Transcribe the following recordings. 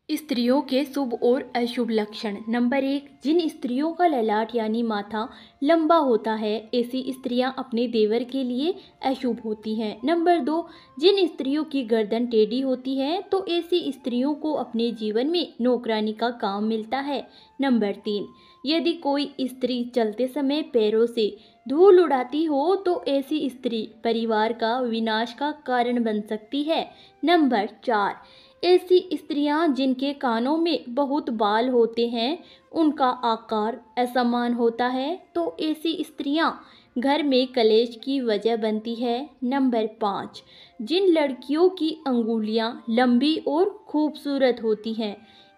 स्त्रियों के शुभ और अशुभ लक्षण। नंबर 1, जिन स्त्रियों का ललाट यानी माथा लंबा होता है, ऐसी स्त्रियां अपने देवर के लिए अशुभ होती हैं। नंबर 2, जिन स्त्रियों की गर्दन टेढ़ी होती है तो ऐसी स्त्रियों को अपने जीवन में नौकरानी का काम मिलता है। नंबर 3, यदि कोई स्त्री चलते समय पैरों से धूल उड़ाती हो तो ऐसी स्त्री परिवार का विनाश का कारण बन सकती है। नंबर 4, ऐसी स्त्रियां जिनके कानों में बहुत बाल होते हैं, उनका आकार असमान होता है तो ऐसी स्त्रियां घर में कलेश की वजह बनती है। नंबर 5, जिन लड़कियों की अंगुलियां लंबी और खूबसूरत होती हैं,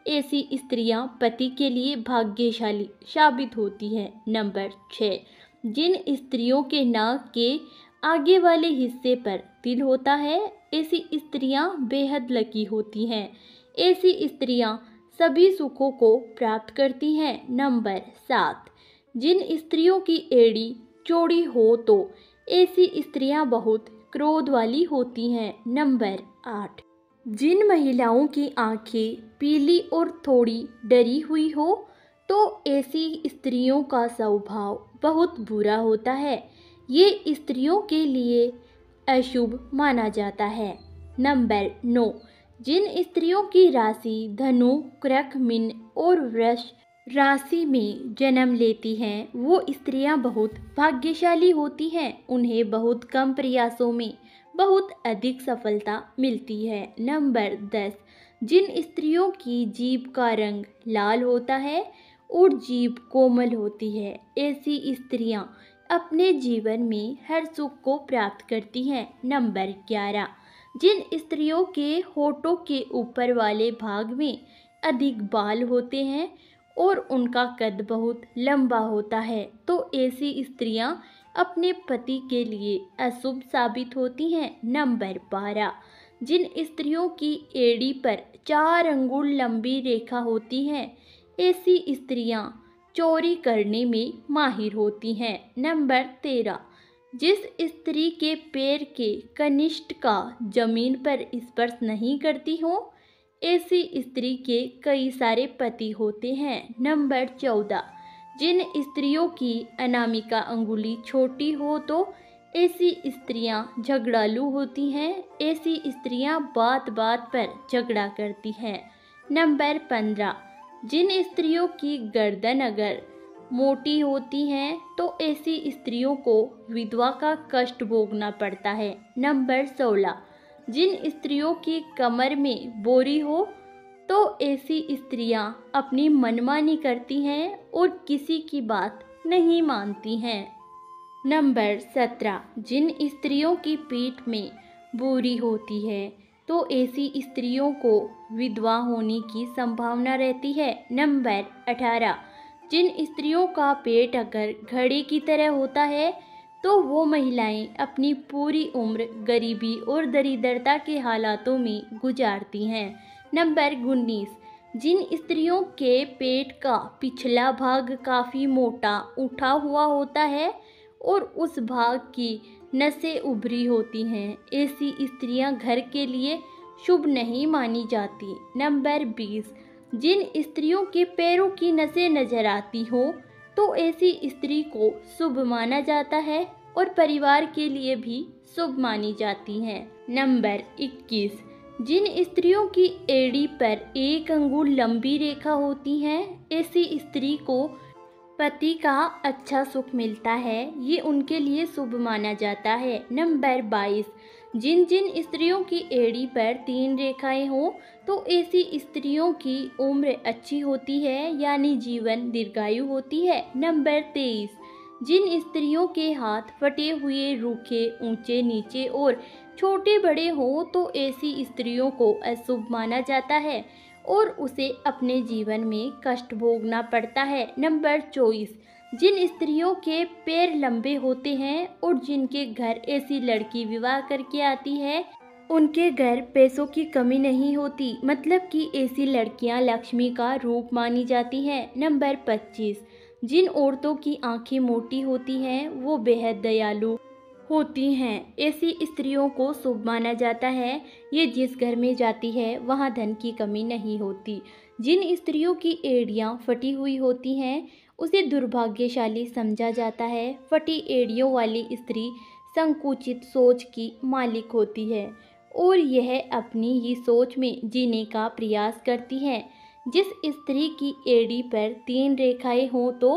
ऐसी स्त्रियां पति के लिए भाग्यशाली साबित होती हैं। नंबर 6, जिन स्त्रियों के नाक के आगे वाले हिस्से पर तिल होता है, ऐसी स्त्रियां बेहद लकी होती हैं। ऐसी स्त्रियां सभी सुखों को प्राप्त करती हैं। नंबर 7, जिन स्त्रियों की एड़ी चौड़ी हो तो ऐसी स्त्रियां बहुत क्रोध वाली होती हैं। नंबर 8, जिन महिलाओं की आंखें पीली और थोड़ी डरी हुई हो तो ऐसी स्त्रियों का स्वभाव बहुत बुरा होता है। ये स्त्रियों के लिए अशुभ माना जाता है। नंबर 9, जिन स्त्रियों की राशि धनु, कृक, मीन और वृष राशि में जन्म लेती हैं, वो स्त्रियां बहुत भाग्यशाली होती हैं। उन्हें बहुत कम प्रयासों में बहुत अधिक सफलता मिलती है। नंबर 10, जिन स्त्रियों की जीभ का रंग लाल होता है और जीभ कोमल होती है, ऐसी स्त्रियां अपने जीवन में हर सुख को प्राप्त करती हैं। नंबर 11, जिन स्त्रियों के होठों के ऊपर वाले भाग में अधिक बाल होते हैं और उनका कद बहुत लंबा होता है तो ऐसी स्त्रियां अपने पति के लिए अशुभ साबित होती हैं। नंबर 12, जिन स्त्रियों की एड़ी पर 4 अंगुल लंबी रेखा होती है, ऐसी स्त्रियां चोरी करने में माहिर होती हैं। नंबर 13, जिस स्त्री के पैर के कनिष्ठ का जमीन पर स्पर्श नहीं करती हो, ऐसी स्त्री के कई सारे पति होते हैं। नंबर 14, जिन स्त्रियों की अनामिका अंगुली छोटी हो तो ऐसी स्त्रियां झगड़ालू होती हैं। ऐसी स्त्रियां बात बात पर झगड़ा करती हैं। नंबर 15, जिन स्त्रियों की गर्दन अगर मोटी होती हैं तो ऐसी स्त्रियों को विधवा का कष्ट भोगना पड़ता है। नंबर 16, जिन स्त्रियों की कमर में बोरी हो तो ऐसी स्त्रियां अपनी मनमानी करती हैं और किसी की बात नहीं मानती हैं। नंबर 17, जिन स्त्रियों की पीठ में बोरी होती है तो ऐसी स्त्रियों को विधवा होने की संभावना रहती है। नंबर 18, जिन स्त्रियों का पेट अगर घड़े की तरह होता है तो वो महिलाएं अपनी पूरी उम्र गरीबी और दरिद्रता के हालातों में गुजारती हैं। नंबर 19, जिन स्त्रियों के पेट का पिछला भाग काफ़ी मोटा उठा हुआ होता है और उस भाग की नसें उभरी होती हैं, ऐसी स्त्रियां घर के लिए शुभ नहीं मानी जाती। नंबर 20, जिन स्त्रियों के पैरों की नसें नजर आती हो तो ऐसी स्त्री को शुभ माना जाता है और परिवार के लिए भी शुभ मानी जाती हैं। नंबर 21, जिन स्त्रियों की एड़ी पर 1 अंगुल लंबी रेखा होती है, ऐसी स्त्री को पति का अच्छा सुख मिलता है। ये उनके लिए शुभ माना जाता है। नंबर 22, जिन जिन स्त्रियों की एड़ी पर 3 रेखाएं हो तो ऐसी स्त्रियों की उम्र अच्छी होती है यानी जीवन दीर्घायु होती है। नंबर 23, जिन स्त्रियों के हाथ फटे हुए, रूखे, ऊंचे नीचे और छोटे बड़े हो तो ऐसी स्त्रियों को अशुभ माना जाता है और उसे अपने जीवन में कष्ट भोगना पड़ता है। नंबर 24, जिन स्त्रियों के पैर लंबे होते हैं और जिनके घर ऐसी लड़की विवाह करके आती है, उनके घर पैसों की कमी नहीं होती, मतलब कि ऐसी लड़कियां लक्ष्मी का रूप मानी जाती हैं। नंबर 25, जिन औरतों की आंखें मोटी होती हैं वो बेहद दयालु होती हैं। ऐसी स्त्रियों को शुभ माना जाता है। ये जिस घर में जाती है वहाँ धन की कमी नहीं होती। जिन स्त्रियों की एड़ियाँ फटी हुई होती हैं उसे दुर्भाग्यशाली समझा जाता है। फटी एड़ियों वाली स्त्री संकुचित सोच की मालिक होती है और यह अपनी ही सोच में जीने का प्रयास करती है। जिस स्त्री की एड़ी पर 3 रेखाएं हों तो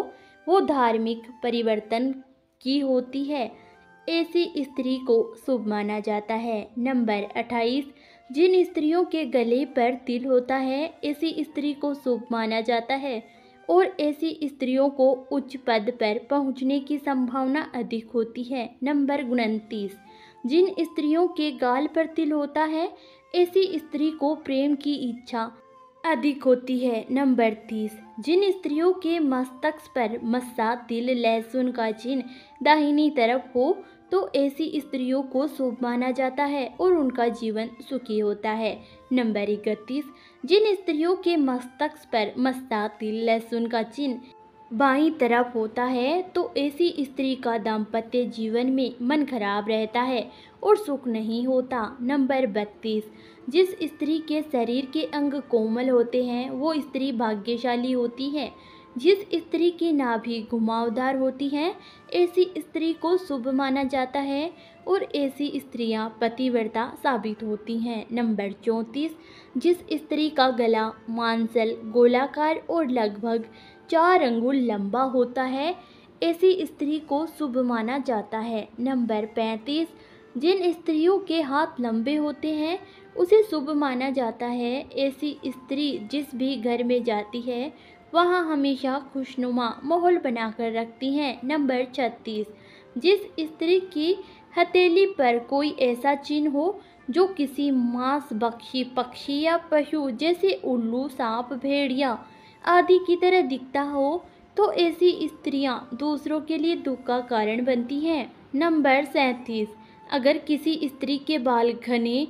वो धार्मिक परिवर्तन की होती है। ऐसी स्त्री को शुभ माना जाता है। नंबर 28, जिन स्त्रियों के गले पर तिल होता है ऐसी स्त्री को शुभ माना जाता है और ऐसी स्त्रियों को उच्च पद पर पहुंचने की संभावना अधिक होती है। नंबर 29, जिन स्त्रियों के गाल पर तिल होता है ऐसी स्त्री को प्रेम की इच्छा अधिक होती है। नंबर 30, जिन स्त्रियों के मस्तक पर मस्सा तिल लहसुन का चिन्ह दाहिनी तरफ हो तो ऐसी स्त्रियों को शुभ माना जाता है और उनका जीवन सुखी होता है। नंबर 31, जिन स्त्रियों के मस्तक पर मस्सा तिल लहसुन का चिन्ह बाईं तरफ होता है तो ऐसी स्त्री का दाम्पत्य जीवन में मन खराब रहता है और सुख नहीं होता। नंबर 32, जिस स्त्री के शरीर के अंग कोमल होते हैं वो स्त्री भाग्यशाली होती है। जिस स्त्री की नाभि घुमावदार होती है ऐसी स्त्री को शुभ माना जाता है और ऐसी स्त्रियां पतिव्रता साबित होती हैं। नंबर 34, जिस स्त्री का गला मांसल गोलाकार और लगभग 4 अंगुल लंबा होता है ऐसी स्त्री को शुभ माना जाता है। नंबर 35, जिन स्त्रियों के हाथ लंबे होते हैं उसे शुभ माना जाता है। ऐसी स्त्री जिस भी घर में जाती है वहाँ हमेशा खुशनुमा माहौल बनाकर रखती हैं। नंबर 36, जिस स्त्री की हथेली पर कोई ऐसा चिन्ह हो जो किसी मांस भक्षी पक्षी या पशु जैसे उल्लू सांप भेड़िया आदि की तरह दिखता हो तो ऐसी स्त्रियां दूसरों के लिए दुख का कारण बनती हैं। नंबर 37, अगर किसी स्त्री के बाल घने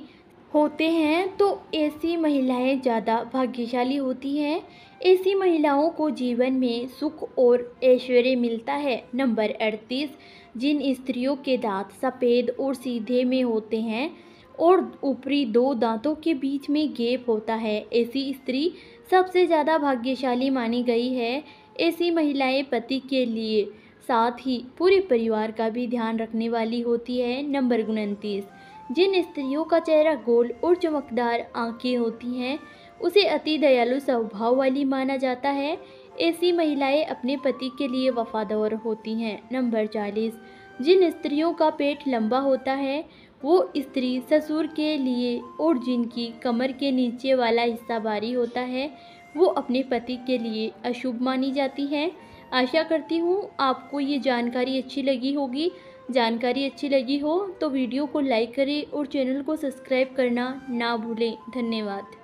होते हैं तो ऐसी महिलाएं ज़्यादा भाग्यशाली होती हैं। ऐसी महिलाओं को जीवन में सुख और ऐश्वर्य मिलता है। नंबर 38, जिन स्त्रियों के दांत सफ़ेद और सीधे में होते हैं और ऊपरी 2 दांतों के बीच में गैप होता है ऐसी स्त्री सबसे ज़्यादा भाग्यशाली मानी गई है। ऐसी महिलाएं पति के लिए साथ ही पूरे परिवार का भी ध्यान रखने वाली होती है। नंबर 29, जिन स्त्रियों का चेहरा गोल और चमकदार आंखें होती हैं उसे अति दयालु स्वभाव वाली माना जाता है। ऐसी महिलाएं अपने पति के लिए वफादार होती हैं। नंबर 40, जिन स्त्रियों का पेट लंबा होता है वो स्त्री ससुर के लिए और जिनकी कमर के नीचे वाला हिस्सा भारी होता है वो अपने पति के लिए अशुभ मानी जाती है। आशा करती हूँ आपको ये जानकारी अच्छी लगी होगी। जानकारी अच्छी लगी हो तो वीडियो को लाइक करें और चैनल को सब्सक्राइब करना ना भूलें। धन्यवाद।